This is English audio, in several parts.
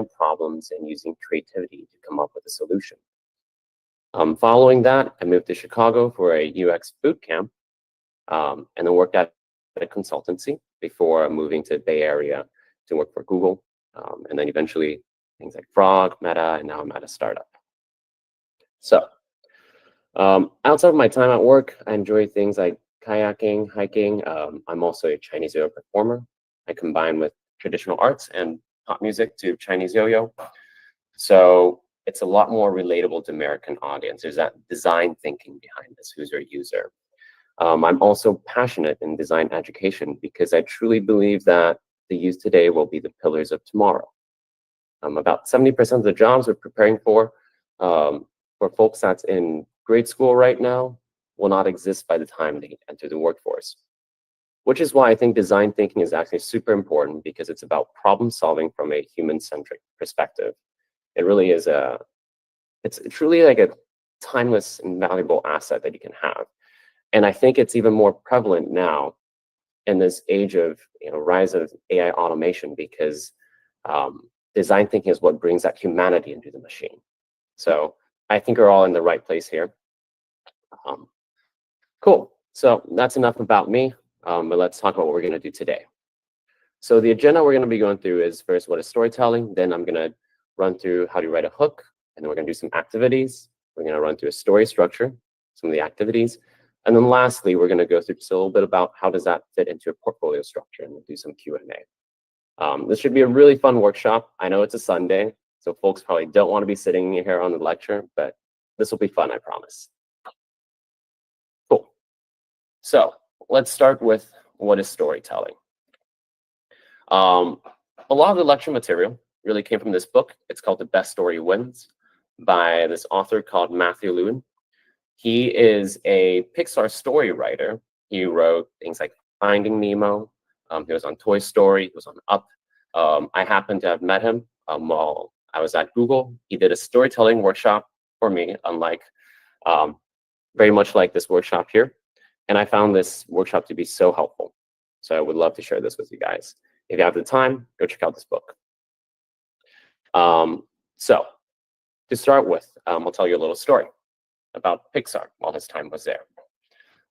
problems and using creativity to come up with a solution. Following that, I moved to Chicago for a UX boot camp, and then worked at a consultancy before moving to the Bay Area to work for Google, and then eventually things like Frog, Meta, and now I'm at a startup. So outside of my time at work, I enjoy things like kayaking, hiking. I'm also a Chinese yo-yo performer. I combine with traditional arts and pop music to Chinese yo-yo. So it's a lot more relatable to American audience. There's that design thinking behind this, who's your user. I'm also passionate in design education because I truly believe that the youth today will be the pillars of tomorrow. About 70% of the jobs we're preparing for folks that's in grade school right now will not exist by the time they enter the workforce. Which is why I think design thinking is actually super important, because it's about problem solving from a human-centric perspective. It really is it's truly like a timeless and valuable asset that you can have. And I think it's even more prevalent now in this age of rise of AI automation, because design thinking is what brings that humanity into the machine. So I think we're all in the right place here. Cool. So that's enough about me, but let's talk about what we're going to do today. So the agenda we're going to be going through is first, what is storytelling? Then I'm going to run through how to write a hook, and then we're going to do some activities. We're going to run through a story structure, some of the activities. And then lastly, we're going to go through just a little bit about how does that fit into a portfolio structure, and we'll do some Q&A. This should be a really fun workshop. I know it's a Sunday, so folks probably don't want to be sitting here on the lecture, but this will be fun, I promise. Cool. So let's start with what is storytelling. A lot of the lecture material really came from this book. It's called The Best Story Wins by this author called Matthew Lewin. He is a Pixar story writer. He wrote things like Finding Nemo. He was on Toy Story. He was on Up. I happened to have met him while I was at Google. He did a storytelling workshop for me, unlike very much like this workshop here. And I found this workshop to be so helpful. So I would love to share this with you guys. If you have the time, go check out this book. So to start with, I'll tell you a little story about Pixar while his time was there.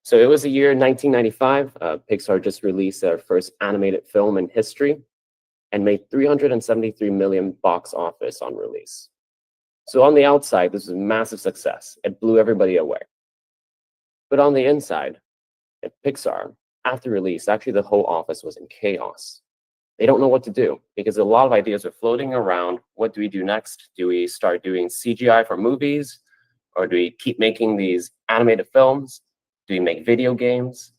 So it was the year 1995. Pixar just released their first animated film in history and made $373 million box office on release. So on the outside, this was a massive success. It blew everybody away. But on the inside, at Pixar, after release, actually the whole office was in chaos. They don't know what to do because a lot of ideas are floating around. What do we do next? Do we start doing CGI for movies? Or do we keep making these animated films? Do we make video games?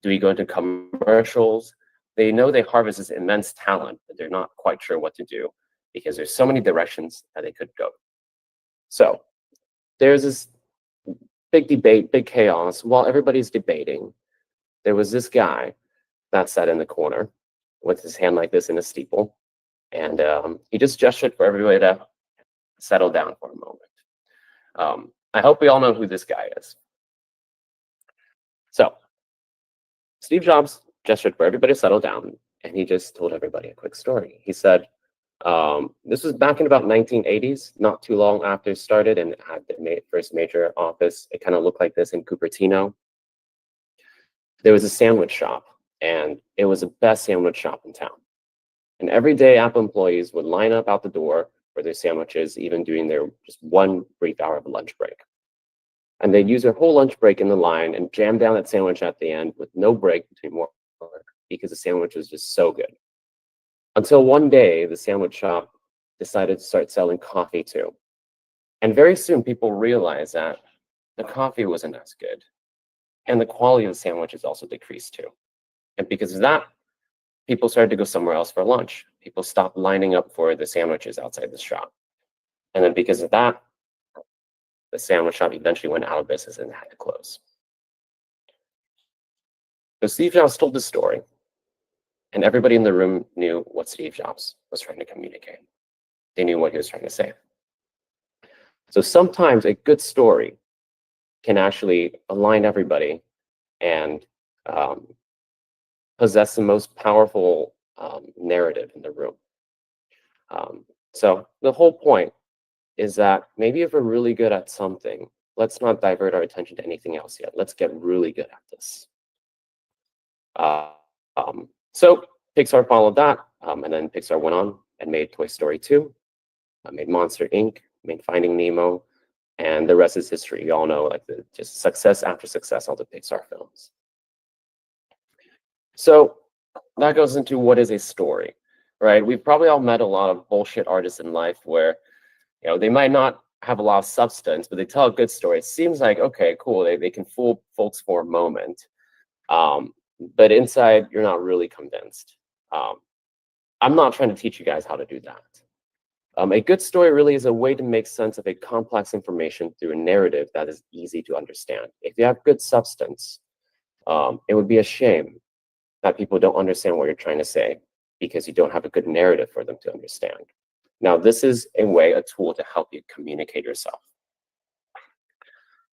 Do we go into commercials? They know they harvest this immense talent, but they're not quite sure what to do because there's so many directions that they could go. So there's this big debate, big chaos. While everybody's debating, there was this guy that sat in the corner with his hand like this in a steeple. And he just gestured for everybody to settle down for a moment. I hope we all know who this guy is. So Steve Jobs gestured for everybody to settle down, and he just told everybody a quick story. He said, this was back in about 1980s, not too long after it started and had the first major office. It kind of looked like this in Cupertino. There was a sandwich shop, and it was the best sandwich shop in town. And every day, Apple employees would line up out the door for their sandwiches, even during their just one brief hour of lunch break. And they'd use their whole lunch break in the line and jam down that sandwich at the end with no break between work because the sandwich was just so good. Until one day, the sandwich shop decided to start selling coffee too. And very soon, people realized that the coffee wasn't as good. And the quality of the sandwiches also decreased too. And because of that, people started to go somewhere else for lunch. People stopped lining up for the sandwiches outside the shop. And then because of that, the sandwich shop eventually went out of business and had to close. So Steve Jobs told this story, and everybody in the room knew what Steve Jobs was trying to communicate. They knew what he was trying to say. So sometimes a good story can actually align everybody and possess the most powerful narrative in the room. So the whole point is that maybe if we're really good at something, let's not divert our attention to anything else yet. Let's get really good at this. So Pixar followed that, and then Pixar went on and made Toy Story 2, made Monster Inc., made Finding Nemo, and the rest is history. You all know, like, just success after success, all the Pixar films. So that goes into what is a story, right? We've probably all met a lot of bullshit artists in life where, they might not have a lot of substance, but they tell a good story. It seems like, okay, cool, they can fool folks for a moment. But inside, you're not really convinced. I'm not trying to teach you guys how to do that. A good story really is a way to make sense of a complex information through a narrative that is easy to understand. If you have good substance, it would be a shame that people don't understand what you're trying to say because you don't have a good narrative for them to understand. Now, this is a tool to help you communicate yourself.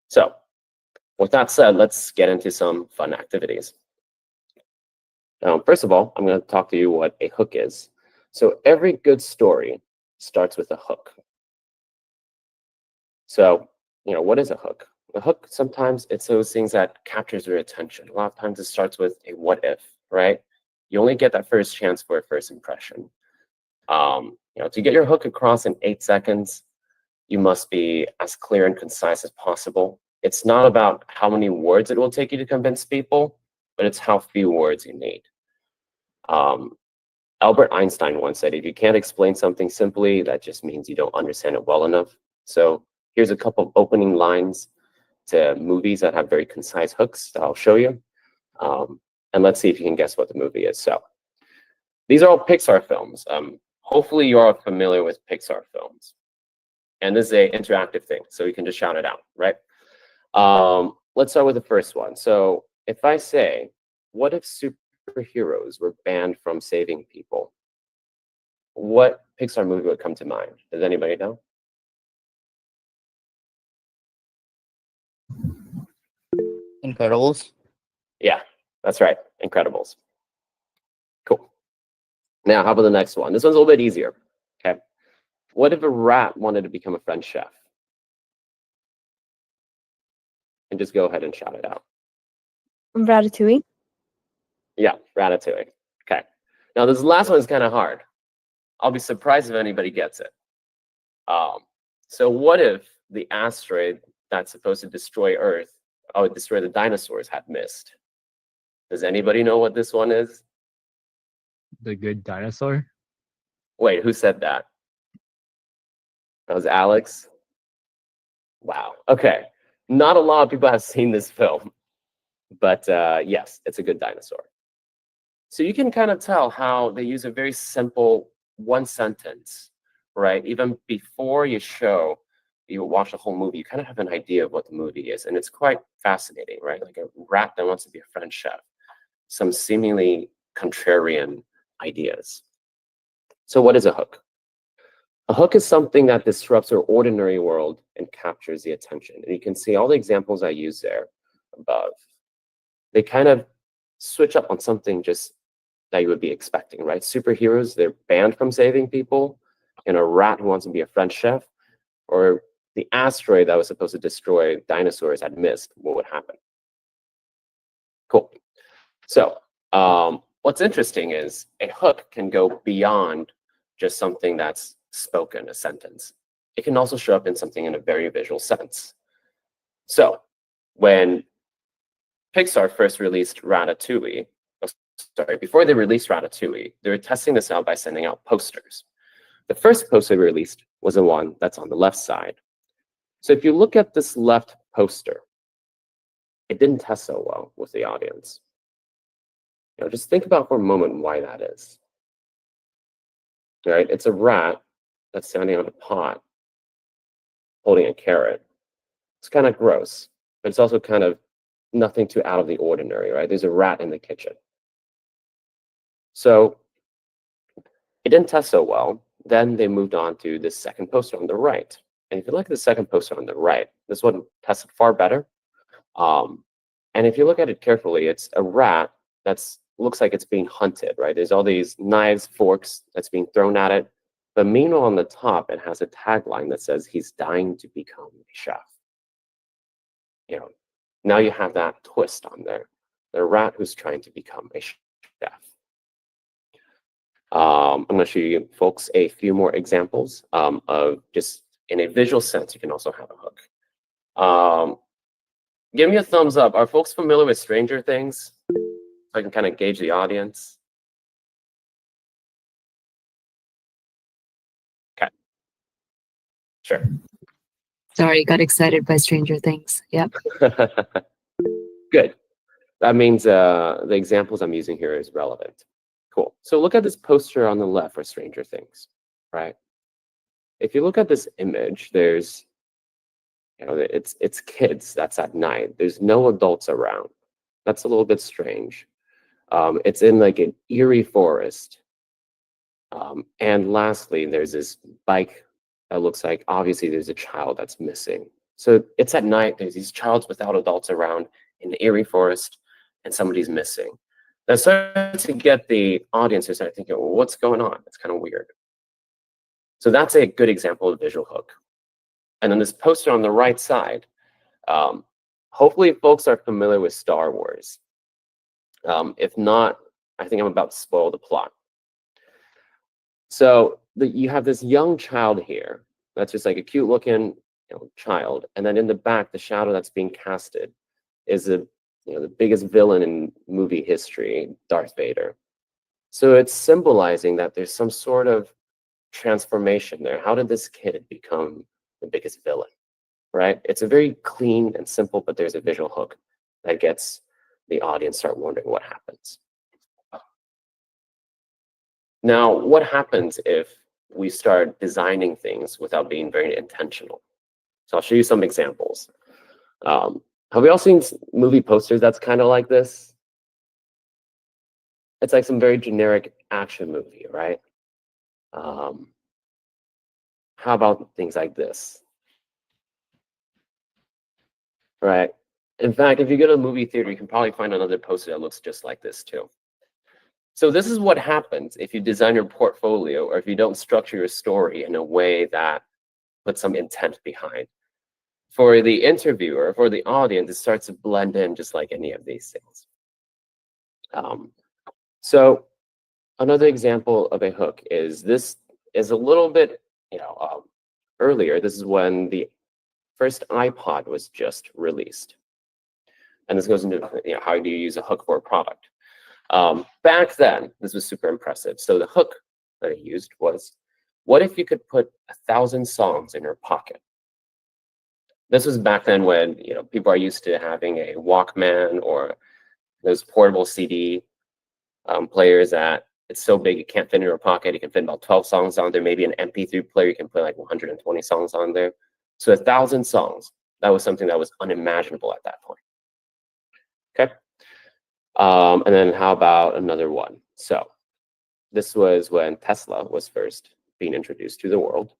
So with that said, let's get into some fun activities. First of all, I'm going to talk to you what a hook is. So every good story starts with a hook. So, what is a hook? A hook, sometimes it's those things that captures your attention. A lot of times it starts with a what if, right? You only get that first chance for a first impression. To get your hook across in 8 seconds, you must be as clear and concise as possible. It's not about how many words it will take you to convince people, but it's how few words you need. Albert Einstein once said, if you can't explain something simply, that just means you don't understand it well enough. So here's a couple of opening lines to movies that have very concise hooks that I'll show you. And let's see if you can guess what the movie is. So these are all Pixar films. Hopefully you are familiar with Pixar films. And this is an interactive thing, so you can just shout it out, right? Let's start with the first one. So if I say, what if superheroes were banned from saving people? What Pixar movie would come to mind? Does anybody know? Incredibles. Yeah, that's right. Incredibles. Cool. Now, how about the next one? This one's a little bit easier. Okay. What if a rat wanted to become a French chef? And just go ahead and shout it out. Ratatouille. Yeah, Ratatouille. Okay. Now, this last one is kind of hard. I'll be surprised if anybody gets it. So what if the asteroid that's supposed to destroy Earth, destroy the dinosaurs, had missed? Does anybody know what this one is? The Good Dinosaur? Wait, who said that? That was Alex? Wow. Okay. Not a lot of people have seen this film, but yes, it's a good dinosaur. So you can kind of tell how they use a very simple one sentence, right? Even before you watch the whole movie, you kind of have an idea of what the movie is. And it's quite fascinating, right? Like a rat that wants to be a French chef, some seemingly contrarian ideas. So what is a hook? A hook is something that disrupts our ordinary world and captures the attention. And you can see all the examples I use there above. They kind of switch up on something just that you would be expecting, right? Superheroes, they're banned from saving people, and a rat who wants to be a French chef, or the asteroid that was supposed to destroy dinosaurs had missed, what would happen? Cool. So what's interesting is a hook can go beyond just something that's spoken, a sentence. It can also show up in something in a very visual sense. So when Pixar first released Ratatouille, before they released Ratatouille, they were testing this out by sending out posters. The first poster they released was the one that's on the left side. So if you look at this left poster, it didn't test so well with the audience. Just think about for a moment why that is. Right? It's a rat that's standing on a pot holding a carrot. It's kind of gross, but it's also kind of nothing too out of the ordinary, right? There's a rat in the kitchen. So it didn't test so well. Then they moved on to the second poster on the right. And if you look at the second poster on the right, this one tested far better. And if you look at it carefully, it's a rat that looks like it's being hunted, right? There's all these knives, forks that's being thrown at it, But meanwhile, on the top, it has a tagline that says he's dying to become a chef. You know, now you have that twist on there. The rat who's trying to become a chef. I'm going to show you folks a few more examples of just in a visual sense. You can also have a hook. Give me a thumbs up. Are folks familiar with Stranger Things? So I can kind of gauge the audience. Okay. Sure. Sorry, got excited by Stranger Things. Yep. Good. That means the examples I'm using here is relevant. Cool. So look at this poster on the left for Stranger Things, right? If you look at this image, there's, it's kids. That's at night. There's no adults around. That's a little bit strange. It's in like an eerie forest. And lastly, there's this bike that looks like obviously there's a child that's missing. So it's at night. There's these childs without adults around in the eerie forest, and somebody's missing. That starts to get the audience to start thinking, well, what's going on? It's kind of weird. So that's a good example of visual hook. And then this poster on the right side, hopefully folks are familiar with Star Wars. If not, I think I'm about to spoil the plot. So you have this young child here. That's just like a cute looking child. And then in the back, the shadow that's being casted is the biggest villain in movie history, Darth Vader. So it's symbolizing that there's some sort of transformation there. How did this kid become the biggest villain, right? It's a very clean and simple, but there's a visual hook that gets the audience start wondering what happens. Now, what happens if we start designing things without being very intentional? So I'll show you some examples. Have we all seen movie posters that's kind of like this? It's like some very generic action movie, right? How about things like this? Right. In fact, if you go to a movie theater, you can probably find another poster that looks just like this too. So this is what happens if you design your portfolio or if you don't structure your story in a way that puts some intent behind. For the interviewer, for the audience, it starts to blend in just like any of these things. So another example of a hook is this is a little bit, earlier. This is when the first iPod was just released. And this goes into how do you use a hook for a product. Back then, this was super impressive. So the hook that I used was, what if you could put 1,000 songs in your pocket? This was back then when people are used to having a Walkman or those portable CD players that it's so big it can't fit in your pocket. You can fit about 12 songs on there. Maybe an MP3 player, you can put like 120 songs on there. So 1,000 songs, that was something that was unimaginable at that point. Okay. And then how about another one? So this was when Tesla was first being introduced to the world.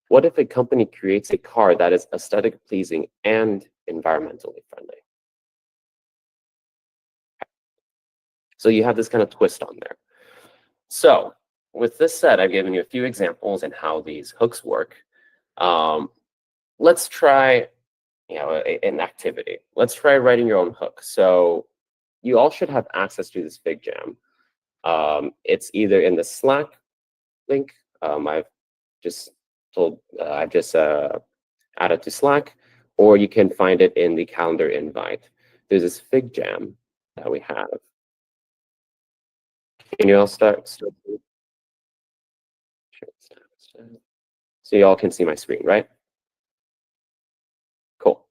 What if a company creates a car that is aesthetic pleasing and environmentally friendly? Okay. So you have this kind of twist on there. So with this said, I've given you a few examples and how these hooks work. Let's try an activity. Let's try writing your own hook. So you all should have access to this FigJam. It's either in the Slack link. I've just added to Slack, or you can find it in the calendar invite. There's this FigJam that we have. Can you all start? So you all can see my screen, right? Cool.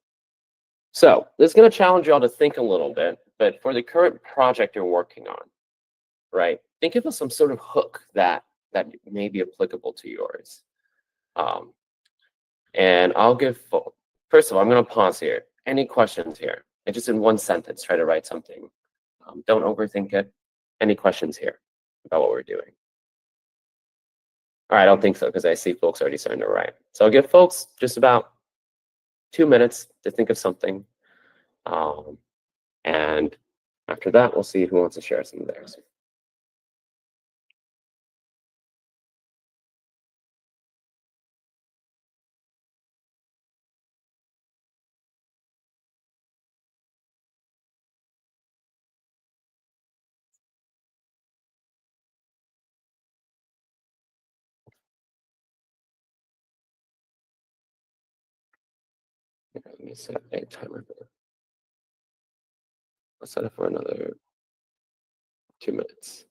So this is going to challenge you all to think a little bit, but for the current project you're working on, right? Think of some sort of hook that may be applicable to yours. And I'll give, first of all, I'm going to pause here. Any questions here? And just in one sentence, try to write something. Don't overthink it. Any questions here about what we're doing? All right, I don't think so, because I see folks already starting to write. So I'll give folks just about 2 minutes to think of something. And after that, we'll see who wants to share some of theirs. Let me set a timer. I'll set it for another 2 minutes.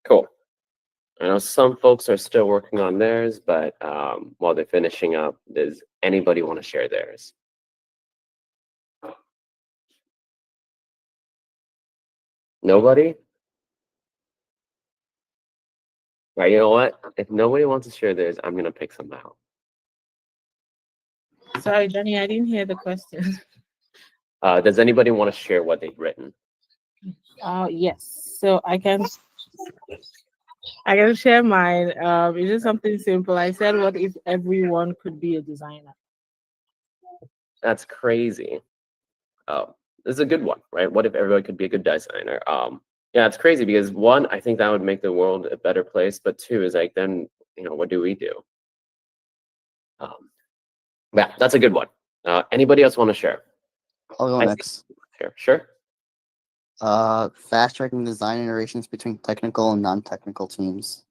Cool. I know some folks are still working on theirs, but while they're finishing up, does anybody want to share theirs? Nobody? Right, you know what? If nobody wants to share theirs, I'm going to pick some out. Sorry, Johnny, I didn't hear the question. Does anybody want to share what they've written? Yes. So I can share mine. It's just something simple. I said, what if everyone could be a designer? That's crazy. This is a good one, right? What if everybody could be a good designer? Yeah, it's crazy because one, I think that would make the world a better place, but two is like, then, what do we do? Yeah, that's a good one. Anybody else want to share? I'll go I see. next. Sure. Fast tracking design iterations between technical and non-technical teams.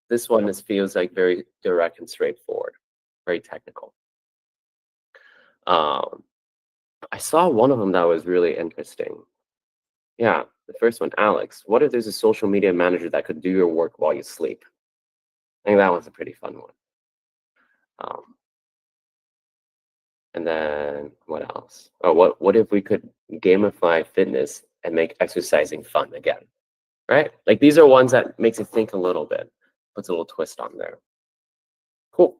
This one feels like very direct and straightforward, very technical. I saw one of them that was really interesting. Yeah, the first one, Alex. What if there's a social media manager that could do your work while you sleep? I think that one's a pretty fun one. And then what else? Oh, what if we could gamify fitness and make exercising fun again? Right? Like these are ones that makes you think a little bit, puts a little twist on there. Cool.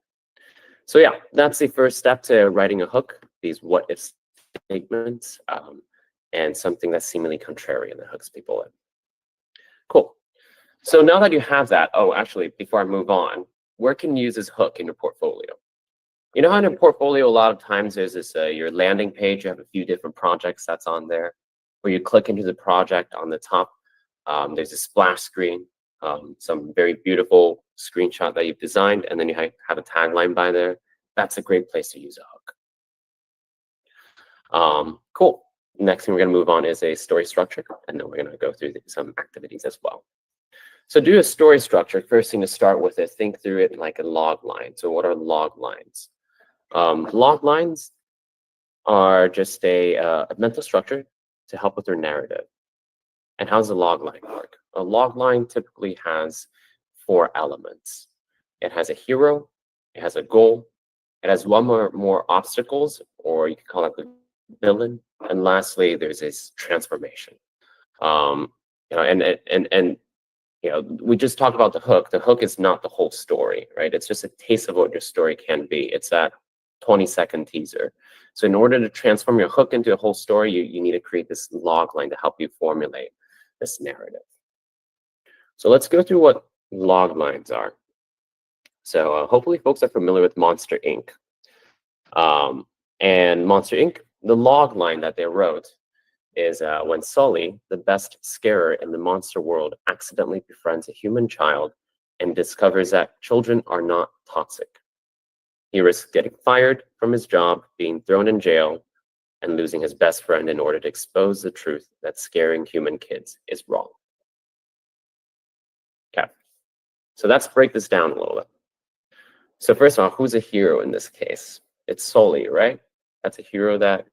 So yeah, that's the first step to writing a hook, these what if statements, and something that's seemingly contrarian that hooks people in. Cool. So now that you have that, oh, actually, before I move on, where can you use this hook in your portfolio? You know how in a portfolio, a lot of times there's this, your landing page, you have a few different projects that's on there, where you click into the project on the top, there's a splash screen, some very beautiful screenshot that you've designed, and then you have a tagline by there. That's a great place to use a hook. Cool. Next thing we're going to move on is a story structure, and then we're going to go through some activities as well. So do a story structure. First thing to start with is think through it like a log line. So what are log lines? Log lines are just a mental structure to help with your narrative. And how does a log line work? A log line typically has 4 elements. It has a hero, it has a goal, it has one or more obstacles, or you can call it the villain, and lastly, there's this transformation. And we just talked about the hook. The hook is not the whole story, right? It's just a taste of what your story can be. It's that 20-second teaser. So in order to transform your hook into a whole story, you need to create this log line to help you formulate this narrative. So let's go through what log lines are. So hopefully folks are familiar with Monster Inc. And Monster Inc., the log line that they wrote is when Sully, the best scarer in the monster world, accidentally befriends a human child and discovers that children are not toxic. He risks getting fired from his job, being thrown in jail, and losing his best friend in order to expose the truth that scaring human kids is wrong. Okay, so let's break this down a little bit. So first of all, who's a hero in this case? It's Sully, right? That's a hero that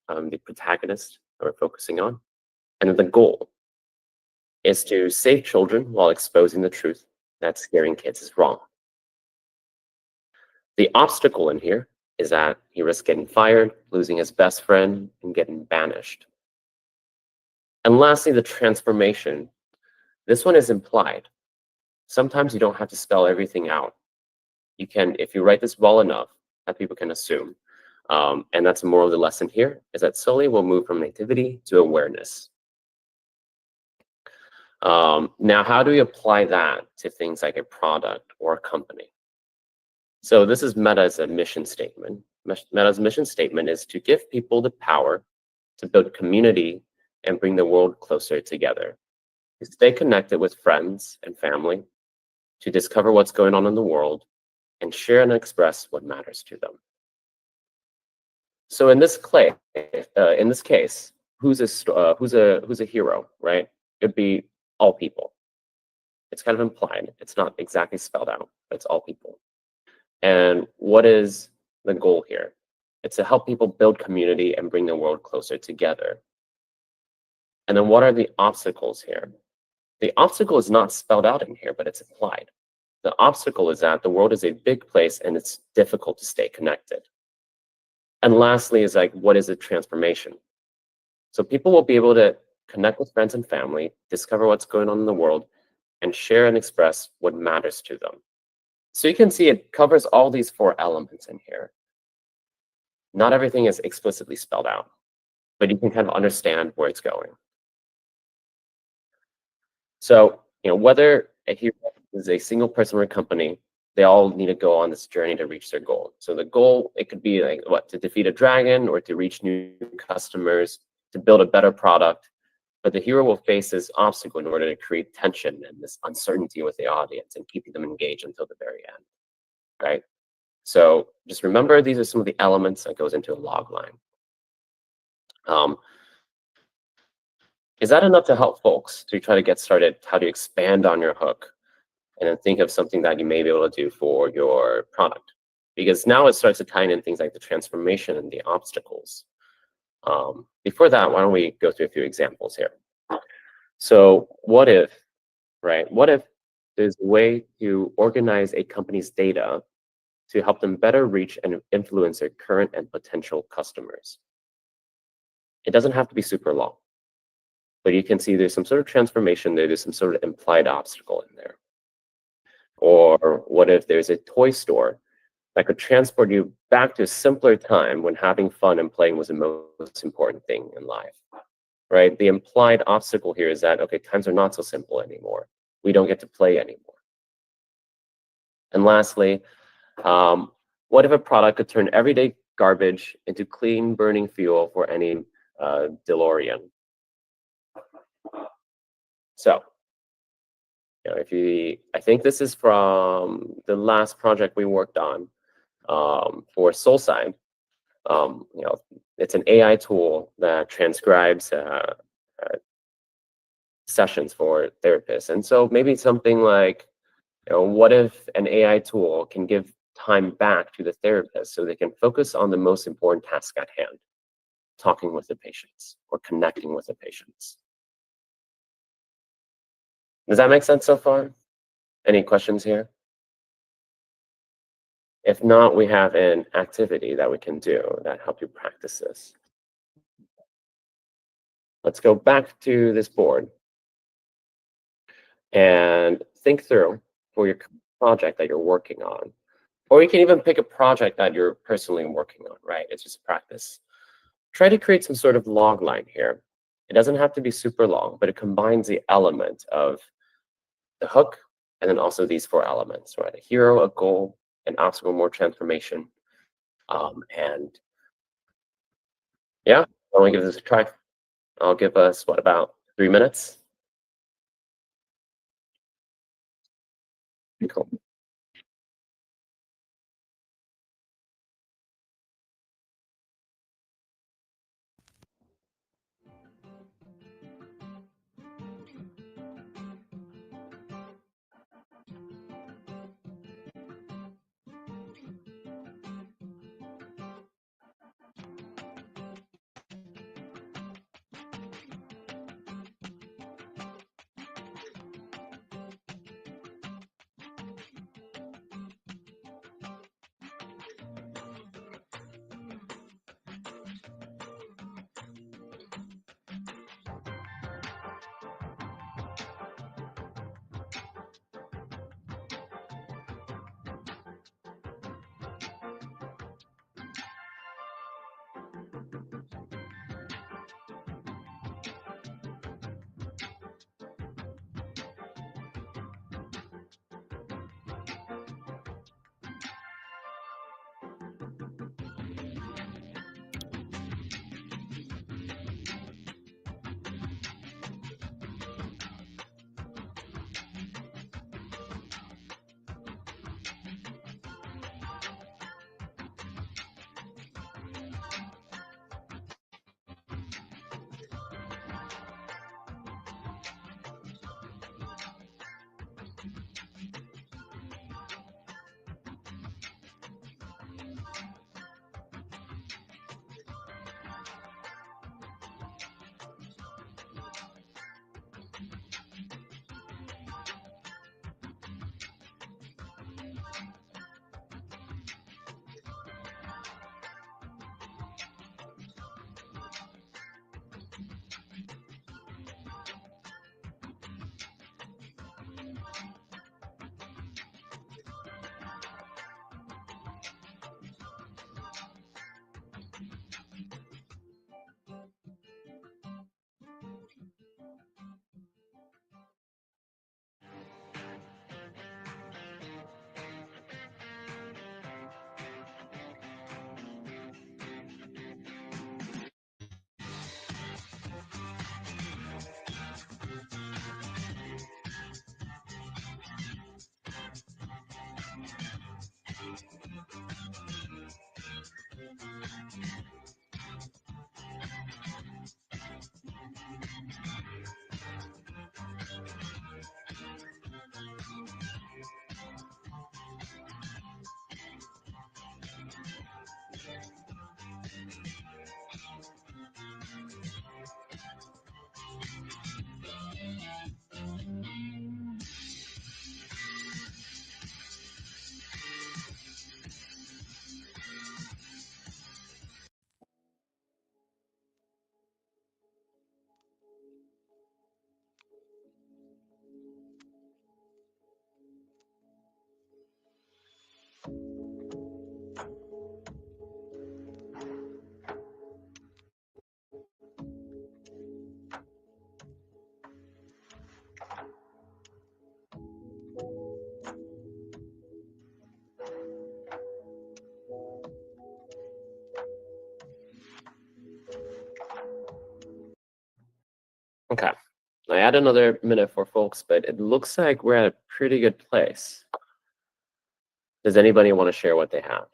the protagonist we're focusing on. And then the goal is to save children while exposing the truth that scaring kids is wrong. The obstacle in here is that he risks getting fired, losing his best friend, and getting banished. And lastly, the transformation. This one is implied. Sometimes you don't have to spell everything out. You can, if you write this well enough, that people can assume. And that's the moral of the lesson here, is that Sully will move from nativity to awareness. Now, how do we apply that to things like a product or a company? So this is Meta's mission statement. Meta's mission statement is to give people the power to build community and bring the world closer together, to stay connected with friends and family, to discover what's going on in the world, and share and express what matters to them. So in this case, who's a hero, right? It'd be all people. It's kind of implied. It's not exactly spelled out, but it's all people. And what is the goal here? It's to help people build community and bring the world closer together. And then what are the obstacles here? The obstacle is not spelled out in here, but it's implied. The obstacle is that the world is a big place and it's difficult to stay connected. And lastly is like, what is a transformation? So people will be able to connect with friends and family, discover what's going on in the world, and share and express what matters to them. So you can see it covers all these 4 elements in here. Not everything is explicitly spelled out, but you can kind of understand where it's going. So, whether a hero is a single person or a company, they all need to go on this journey to reach their goal. So the goal, it could be like to defeat a dragon or to reach new customers, to build a better product. But the hero will face this obstacle in order to create tension and this uncertainty with the audience and keeping them engaged until the very end, right? So just remember, these are some of the elements that goes into a log line. Is that enough to help folks to try to get started? How do you expand on your hook? And then think of something that you may be able to do for your product. Because now it starts to tie in things like the transformation and the obstacles. Before that, why don't we go through a few examples here? So what if, right? What if there's a way to organize a company's data to help them better reach and influence their current and potential customers? It doesn't have to be super long, but you can see there's some sort of transformation there. There's some sort of implied obstacle in there. Or what if there's a toy store that could transport you back to a simpler time when having fun and playing was the most important thing in life, right? The implied obstacle here is that, okay, times are not so simple anymore. We don't get to play anymore. And lastly, what if a product could turn everyday garbage into clean burning fuel for any DeLorean? So, I think this is from the last project we worked on for SoulSide. It's an AI tool that transcribes sessions for therapists. And so maybe something like, what if an AI tool can give time back to the therapist so they can focus on the most important task at hand, talking with the patients or connecting with the patients. Does that make sense so far? Any questions here? If not, we have an activity that we can do that help you practice this. Let's go back to this board. and think through for your project that you're working on. Or you can even pick a project that you're personally working on, right? It's just practice. Try to create some sort of log line here. It doesn't have to be super long, but it combines the element of the hook and then also these 4 elements, right? A hero, a goal, an obstacle, more transformation. And yeah, I want to give this a try. I'll give us, what, about 3 minutes? Cool. Okay, I add another minute for folks, but it looks like we're at a pretty good place. Does anybody want to share what they have?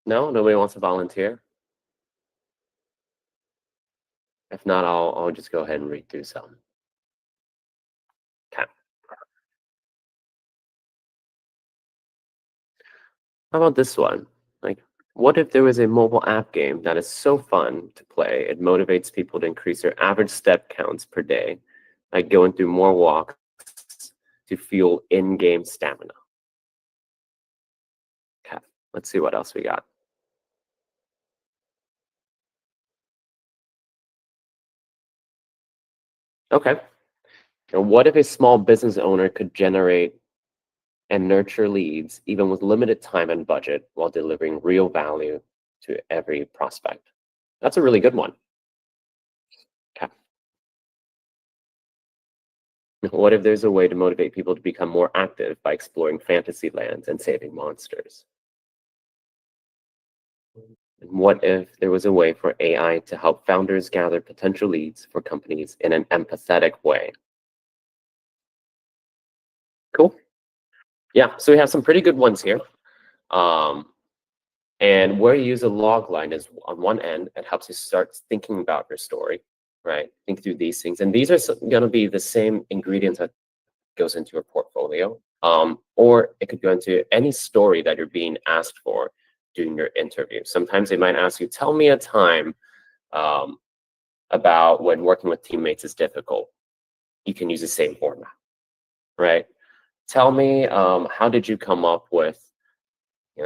No, nobody wants to volunteer? If not, I'll just go ahead and read through some. Okay. How about this one? Like, what if there was a mobile app game that is so fun to play, it motivates people to increase their average step counts per day, like going through more walks to fuel in-game stamina? Okay. Let's see what else we got. Okay. Now, what if a small business owner could generate and nurture leads even with limited time and budget while delivering real value to every prospect? That's a really good one. Okay. What if there's a way to motivate people to become more active by exploring fantasy lands and saving monsters? And what if there was a way for AI to help founders gather potential leads for companies in an empathetic way? Cool. Yeah, so we have some pretty good ones here. And where you use a log line is on one end, it helps you start thinking about your story, right? Think through these things. And these are going to be the same ingredients that goes into your portfolio. Or it could go into any story that you're being asked for during your interview. Sometimes they might ask you, tell me a time about when working with teammates is difficult. You can use the same format, right? Tell me, how did you come up with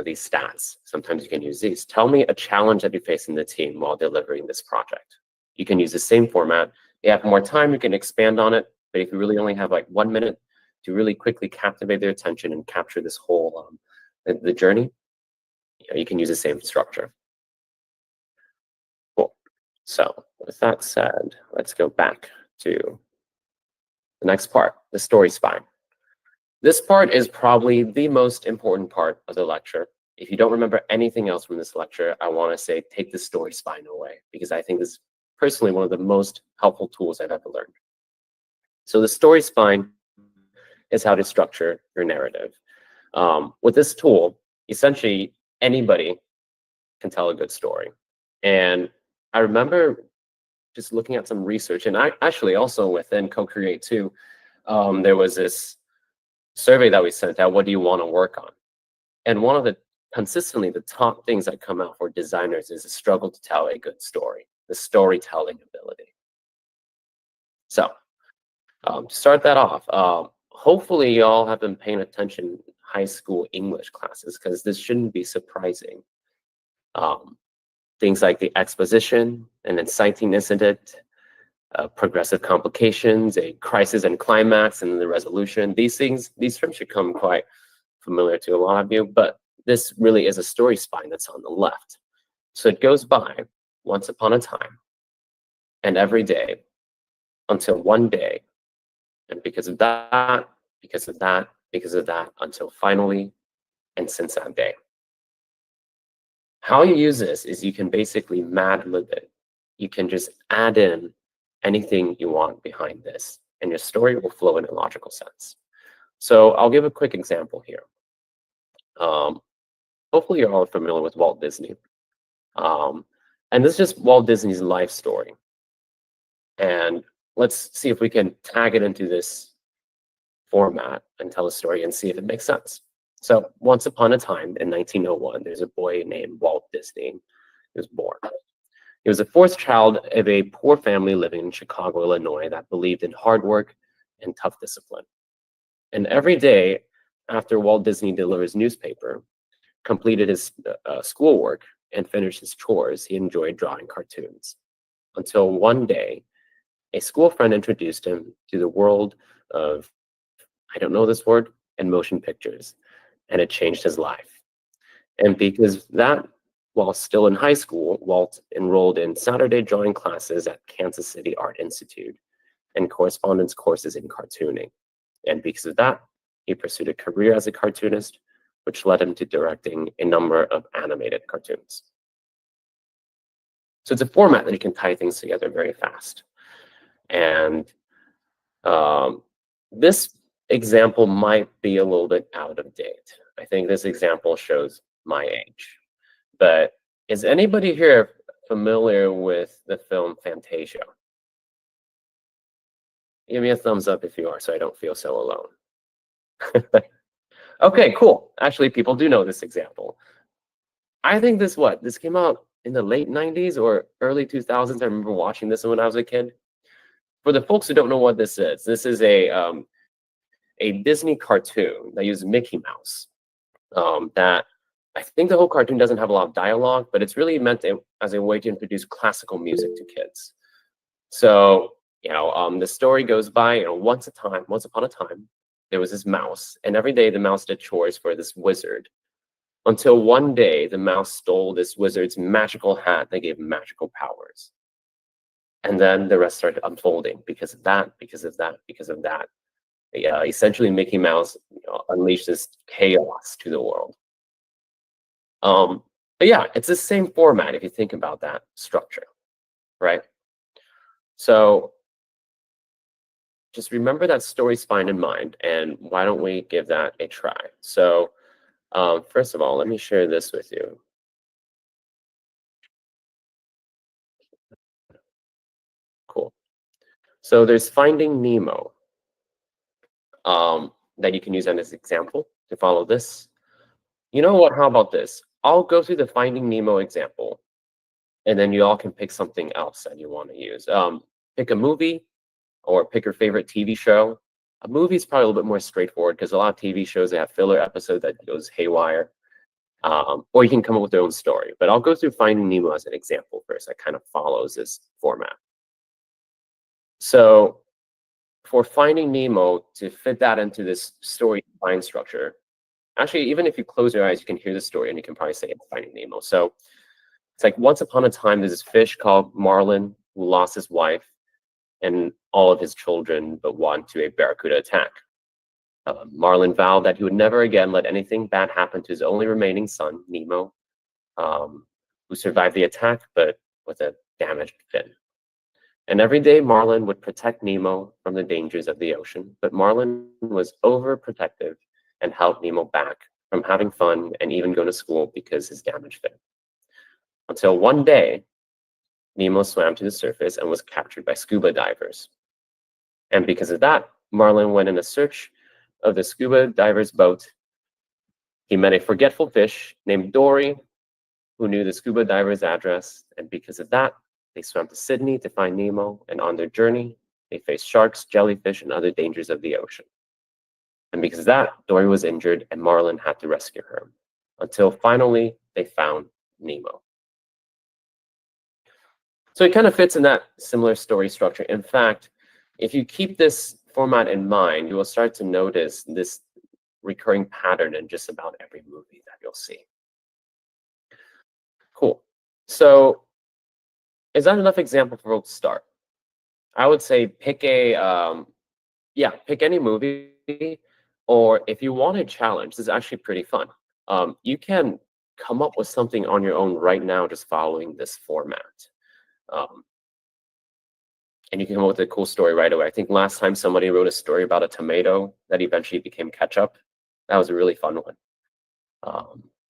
these stats? Sometimes you can use these. Tell me a challenge that you face in the team while delivering this project. You can use the same format. If you have more time, you can expand on it. But if you really only have like 1 minute to really quickly captivate their attention and capture this whole the journey, you can use the same structure. Cool. So with that said, let's go back to the next part, the story spine. This part is probably the most important part of the lecture. If you don't remember anything else from this lecture, I want to say take the story spine away, because I think this is personally one of the most helpful tools I've ever learned. So the story spine is how to structure your narrative. With this tool, essentially anybody can tell a good story. And I remember just looking at some research, and I actually also within Co-Create too, there was this survey that we sent out, what do you want to work on? And one of the consistently the top things that come out for designers is the struggle to tell a good story, the storytelling ability. So to start that off, hopefully you all have been paying attention in high school English classes, because this shouldn't be surprising. Things like the exposition, an inciting incident, progressive complications, a crisis and climax, and the resolution. These terms should come quite familiar to a lot of you, but this really is a story spine that's on the left. So it goes by once upon a time and every day until one day, and because of that, because of that, because of that, until finally, and since that day. How you use this is you can basically Mad Lib it. You can just add in anything you want behind this, and your story will flow in a logical sense. So I'll give a quick example here. Hopefully you're all familiar with Walt Disney. And this is just Walt Disney's life story. And let's see if we can tag it into this format and tell a story and see if it makes sense. So once upon a time in 1901, there's a boy named Walt Disney. He was born. He was the fourth child of a poor family living in Chicago, Illinois, that believed in hard work and tough discipline. And every day after Walt Disney delivered his newspaper, completed his schoolwork, and finished his chores, he enjoyed drawing cartoons. Until one day, a school friend introduced him to the world of, I don't know this word, and motion pictures, and it changed his life. And because that, while still in high school, Walt enrolled in Saturday drawing classes at Kansas City Art Institute and correspondence courses in cartooning. And because of that, he pursued a career as a cartoonist, which led him to directing a number of animated cartoons. So it's a format that you can tie things together very fast. And this example might be a little bit out of date. I think this example shows my age. But is anybody here familiar with the film Fantasia? Give me a thumbs up if you are, so I don't feel so alone. Okay, cool. Actually, people do know this example. I think this came out in the late 90s or early 2000s. I remember watching this when I was a kid. For the folks who don't know what this is a Disney cartoon that uses Mickey Mouse that I think the whole cartoon doesn't have a lot of dialogue, but it's really meant as a way to introduce classical music to kids. So, the story goes by, once upon a time, there was this mouse, and every day the mouse did chores for this wizard. Until one day, the mouse stole this wizard's magical hat that gave him magical powers. And then the rest started unfolding because of that, because of that, because of that. Essentially, Mickey Mouse unleashed this chaos to the world. But yeah, it's the same format if you think about that structure, right? So just remember that story spine in mind, and why don't we give that a try? So first of all, let me share this with you. Cool. So there's Finding Nemo that you can use as an example to follow this. You know what? How about this? I'll go through the Finding Nemo example, and then you all can pick something else that you want to use. Pick a movie, or pick your favorite TV show. A movie is probably a little bit more straightforward because a lot of TV shows, they have filler episode that goes haywire. Or you can come up with your own story. But I'll go through Finding Nemo as an example first that kind of follows this format. So for Finding Nemo, to fit that into this story spine structure, actually, even if you close your eyes, you can hear the story and you can probably say it's Finding Nemo. So it's like once upon a time, there's this fish called Marlin who lost his wife and all of his children but one to a barracuda attack. Marlin vowed that he would never again let anything bad happen to his only remaining son, Nemo, who survived the attack but with a damaged fin. And every day Marlin would protect Nemo from the dangers of the ocean, but Marlin was overprotective and held Nemo back from having fun and even going to school because his damaged fin. Until one day, Nemo swam to the surface and was captured by scuba divers. And because of that, Marlin went in a search of the scuba diver's boat. He met a forgetful fish named Dory, who knew the scuba diver's address. And because of that, they swam to Sydney to find Nemo. And on their journey, they faced sharks, jellyfish, and other dangers of the ocean. And because of that, Dory was injured and Marlin had to rescue her. Until finally, they found Nemo. So it kind of fits in that similar story structure. In fact, if you keep this format in mind, you will start to notice this recurring pattern in just about every movie that you'll see. Cool. So is that enough example for folks to start? I would say pick pick any movie, or if you want a challenge, this is actually pretty fun. You can come up with something on your own right now just following this format. And you can come up with a cool story right away. I think last time somebody wrote a story about a tomato that eventually became ketchup. That was a really fun one.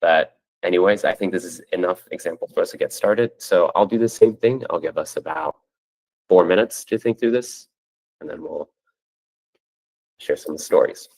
But anyways, I think this is enough example for us to get started. So I'll do the same thing. I'll give us about 4 minutes to think through this, and then we'll share some stories.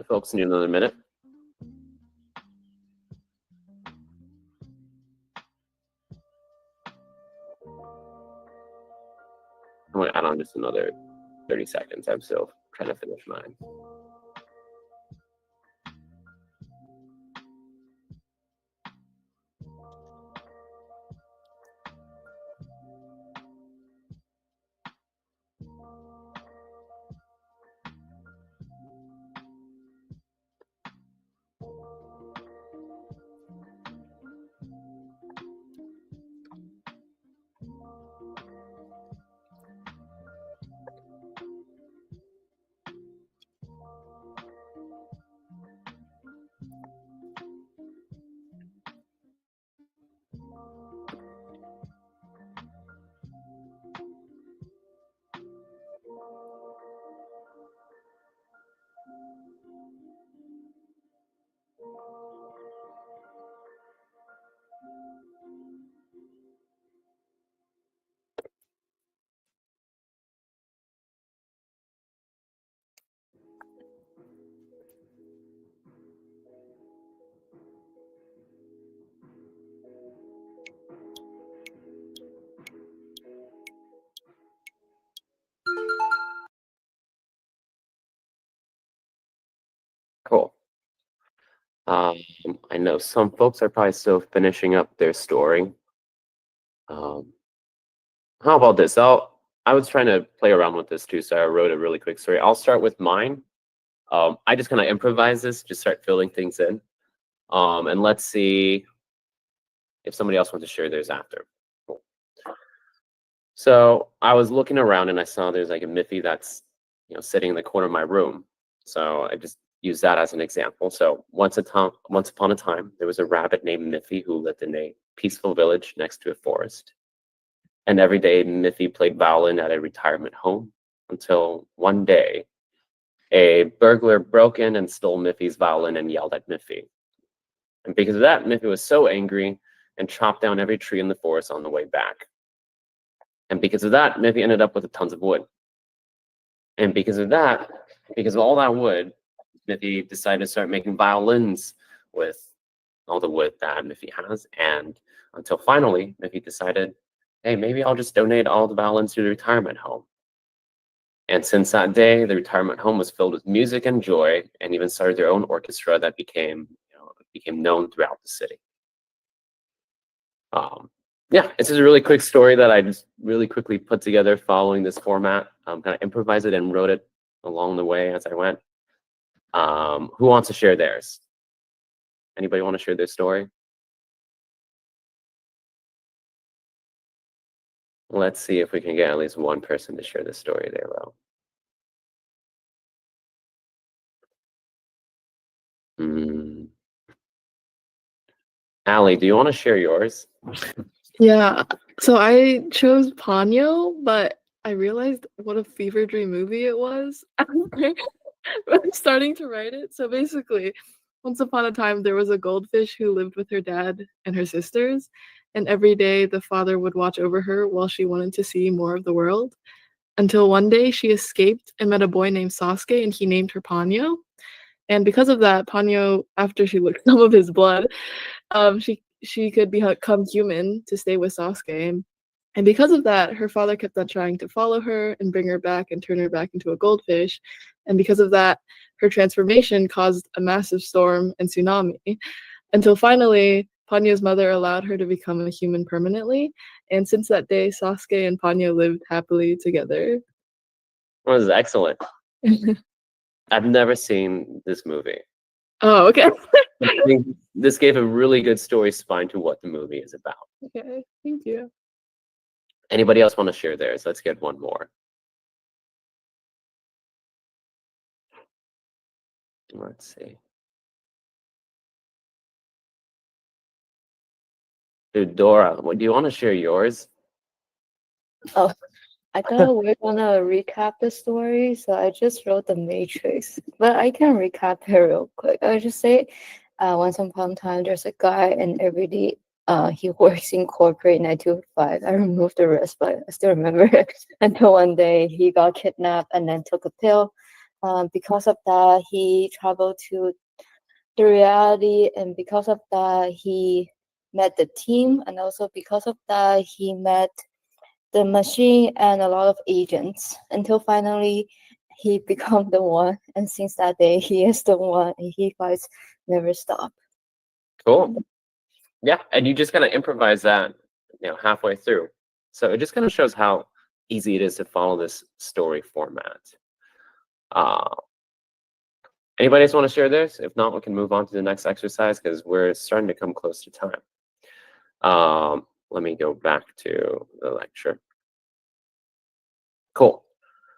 folks need another minute. I'm gonna add on just another 30 seconds. I'm still trying to finish mine. Cool. I know some folks are probably still finishing up their story. How about this? I was trying to play around with this too, so I wrote a really quick story. I'll start with mine. I just kind of improvise this, just start filling things in. And let's see if somebody else wants to share theirs after. Cool. So I was looking around and I saw there's like a Miffy that's, sitting in the corner of my room. So I just use that as an example. So once upon a time, there was a rabbit named Miffy who lived in a peaceful village next to a forest. And every day, Miffy played violin at a retirement home until one day, a burglar broke in and stole Miffy's violin and yelled at Miffy. And because of that, Miffy was so angry and chopped down every tree in the forest on the way back. And because of that, Miffy ended up with tons of wood. And because of all that wood, Miffy decided to start making violins with all the wood that Miffy has. And until finally, Miffy decided, hey, maybe I'll just donate all the violins to the retirement home. And since that day, the retirement home was filled with music and joy, and even started their own orchestra that became known throughout the city. Yeah, it's just a really quick story that I just really quickly put together following this format. Kind of improvised it and wrote it along the way as I went. Who wants to share theirs? Anybody want to share their story? Let's see if we can get at least one person to share the story there, Ro. Allie, do you want to share yours? Yeah, so I chose Ponyo, but I realized what a fever dream movie it was after I'm starting to write it. So basically, once upon a time, there was a goldfish who lived with her dad and her sisters, and every day the father would watch over her while she wanted to see more of the world. Until one day she escaped and met a boy named Sasuke, and he named her Ponyo. And because of that, Ponyo, after she licked some of his blood, she could become human to stay with Sasuke. And because of that, her father kept on trying to follow her and bring her back and turn her back into a goldfish. And because of that, her transformation caused a massive storm and tsunami. Until finally, Ponyo's mother allowed her to become a human permanently. And since that day, Sasuke and Ponyo lived happily together. Well, this is excellent. I've never seen this movie. Oh, okay. I think this gave a really good story spine to what the movie is about. Okay, thank you. Anybody else want to share theirs? Let's get one more. Let's see. Dude, Dora, do you want to share yours? Oh, I thought we are gonna recap the story, so I just wrote The Matrix. But I can recap it real quick. I would just say, once upon a time, there's a guy, and every day, he works in corporate 9 to 5. I removed the rest, but I still remember it. Until one day, he got kidnapped and then took a pill. Because of that, he traveled to the reality, and because of that, he met the team, and also because of that, he met the machine and a lot of agents until finally he become the one. And since that day, he is the one, and he fights never stop. Cool. Yeah, and you just kind of improvise that, halfway through. So it just kind of shows how easy it is to follow this story format. Anybody else want to share this? If not, we can move on to the next exercise because we're starting to come close to time. Let me go back to the lecture. Cool.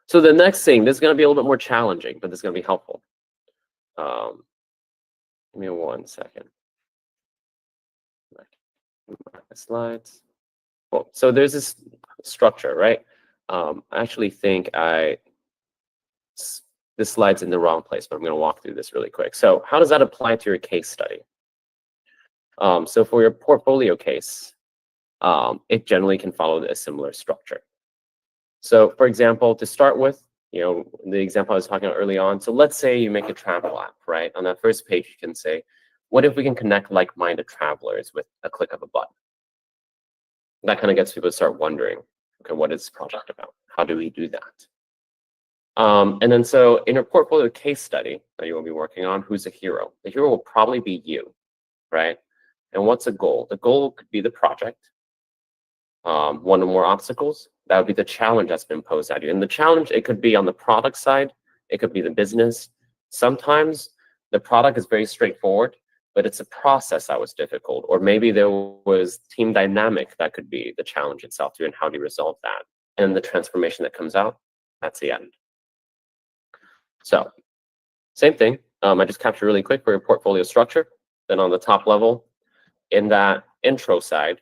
So the next thing, this is going to be a little bit more challenging, but this is going to be helpful. Give me 1 second. My slides. Cool. So there's this structure, right? I actually think this slide's in the wrong place, but I'm going to walk through this really quick. So how does that apply to your case study? So for your portfolio case, it generally can follow a similar structure. So for example, to start with, the example I was talking about early on. So let's say you make a travel app, right? On that first page, you can say, what if we can connect like-minded travelers with a click of a button? That kind of gets people to start wondering, okay, what is this project about? How do we do that? And then so in your portfolio case study that you will be working on, who's a hero? The hero will probably be you, right? And what's a goal? The goal could be the project. One or more obstacles, that would be the challenge that's been posed at you. And the challenge, it could be on the product side, it could be the business. Sometimes the product is very straightforward, but it's a process that was difficult. Or maybe there was team dynamic that could be the challenge itself too, and how do you resolve that? And the transformation that comes out, that's the end. So same thing, I just captured really quick for your portfolio structure. Then on the top level, in that intro side,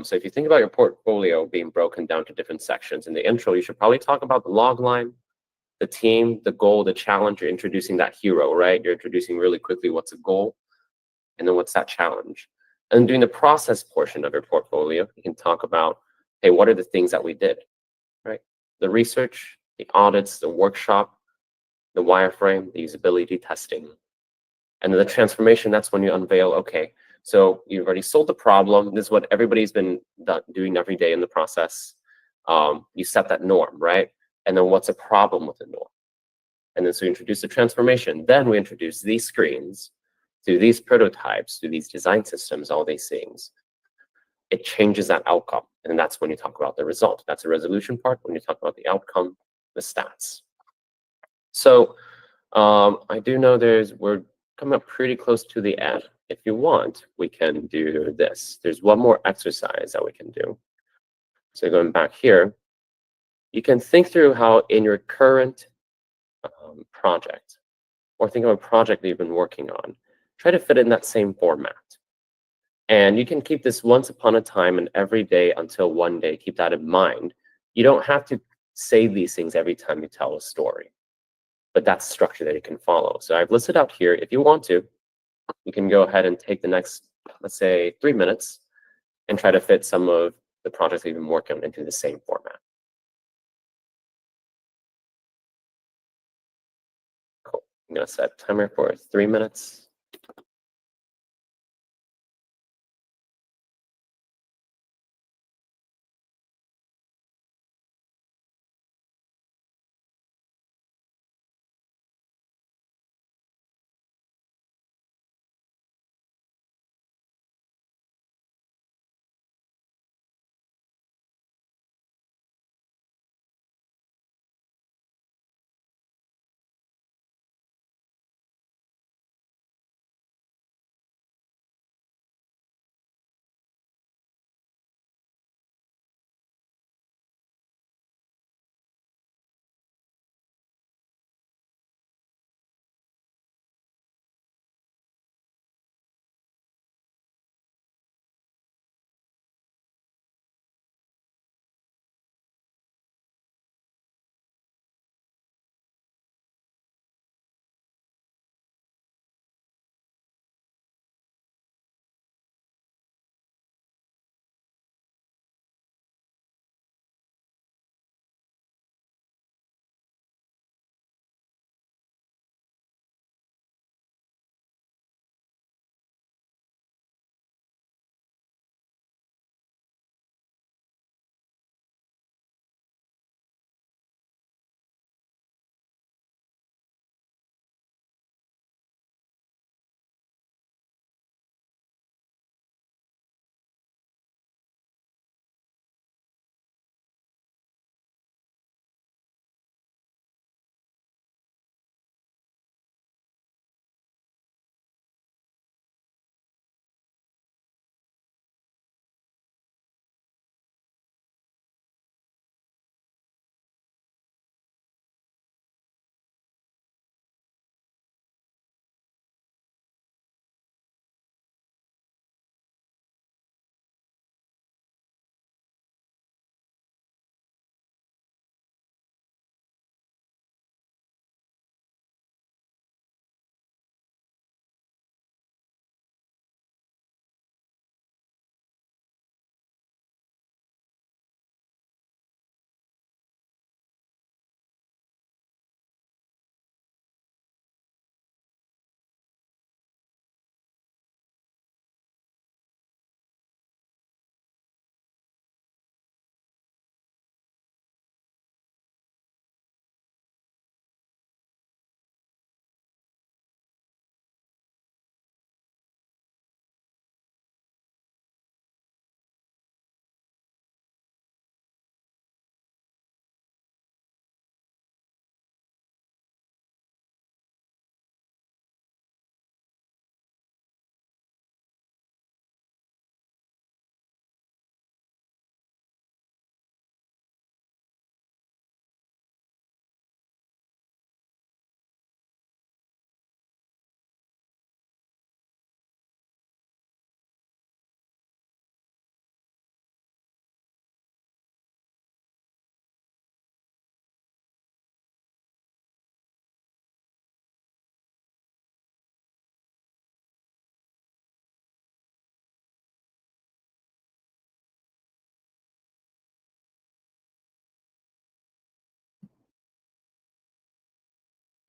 so if you think about your portfolio being broken down to different sections, in the intro, you should probably talk about the log line, the team, the goal, the challenge. You're introducing that hero, right? You're introducing really quickly what's a goal, and then what's that challenge. And during the process portion of your portfolio, you can talk about, hey, what are the things that we did, right? The research, the audits, the workshop, the wireframe, the usability testing. And then the transformation, that's when you unveil, okay, so you've already sold the problem. This is what everybody's been doing every day in the process. You set that norm, right? And then what's a problem with the norm? And then so you introduce the transformation. Then we introduce these screens, through these prototypes, through these design systems, all these things. It changes that outcome. And that's when you talk about the result. That's the resolution part. When you talk about the outcome, the stats. So I do know we're coming up pretty close to the end. If you want, we can do this. There's one more exercise that we can do. So going back here, you can think through how in your current project, or think of a project that you've been working on, try to fit in that same format. And you can keep this once upon a time and every day until one day. Keep that in mind. You don't have to say these things every time you tell a story, but that's structure that you can follow. So I've listed out here. If you want to, you can go ahead and take the next, let's say, 3 minutes and try to fit some of the projects that you've been working on into the same format. Cool. I'm going to set a timer for 3 minutes.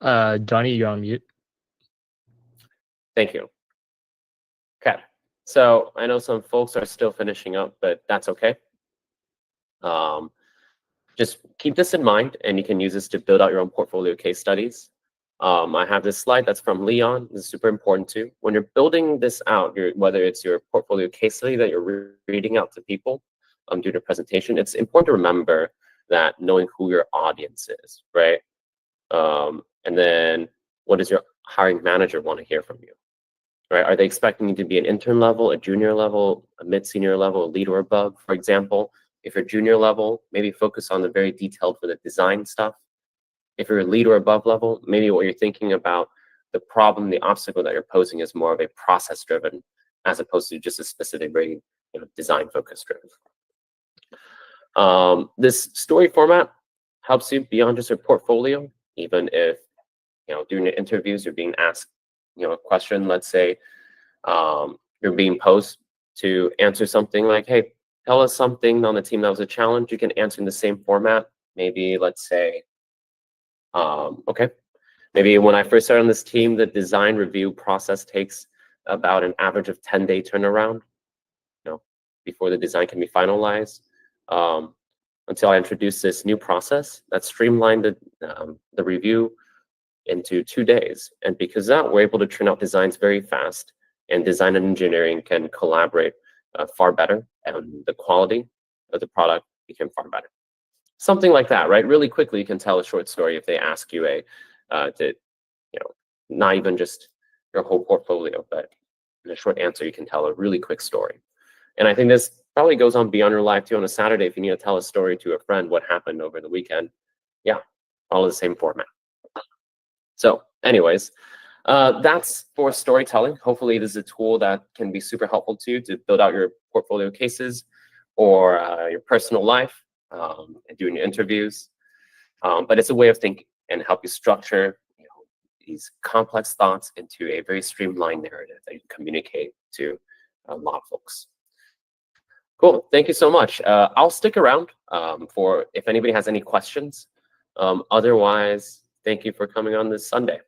Johnny, you're on mute. Thank you. Okay, so I know some folks are still finishing up, but that's okay. Just keep this in mind, and you can use this to build out your own portfolio case studies. I have this slide that's from Leon. This is super important too. When you're building this out, whether it's your portfolio case study that you're reading out to people during a presentation, it's important to remember that knowing who your audience is, right? And then what does your hiring manager want to hear from you, right? Are they expecting you to be an intern level, a junior level, a mid-senior level, a lead or above, for example? If you're junior level, maybe focus on the very detailed for the design stuff. If you're a lead or above level, maybe what you're thinking about, the problem, the obstacle that you're posing is more of a process-driven, as opposed to just a specific, very design-focused driven. This story format helps you beyond just your portfolio, even if during the interviews you're being asked a question. Let's say you're being posed to answer something like, hey, tell us something on the team that was a challenge. You can answer in the same format. Maybe let's say, okay, maybe when I first started on this team, the design review process takes about an average of 10-day turnaround, before the design can be finalized. Until I introduced this new process that streamlined the review into 2 days. And because of that, we're able to turn out designs very fast, and design and engineering can collaborate far better, and the quality of the product became far better. Something like that, right? Really quickly, you can tell a short story if they ask you not even just your whole portfolio, but in a short answer, you can tell a really quick story. And I think this probably goes on beyond your life too. On a Saturday, if you need to tell a story to a friend, what happened over the weekend, yeah, all in the same format. So anyways, that's for storytelling. Hopefully this is a tool that can be super helpful to you to build out your portfolio cases or your personal life and doing your interviews. But it's a way of thinking and help you structure these complex thoughts into a very streamlined narrative that you communicate to a lot of folks. Cool, thank you so much. I'll stick around for if anybody has any questions. Otherwise, thank you for coming on this Sunday.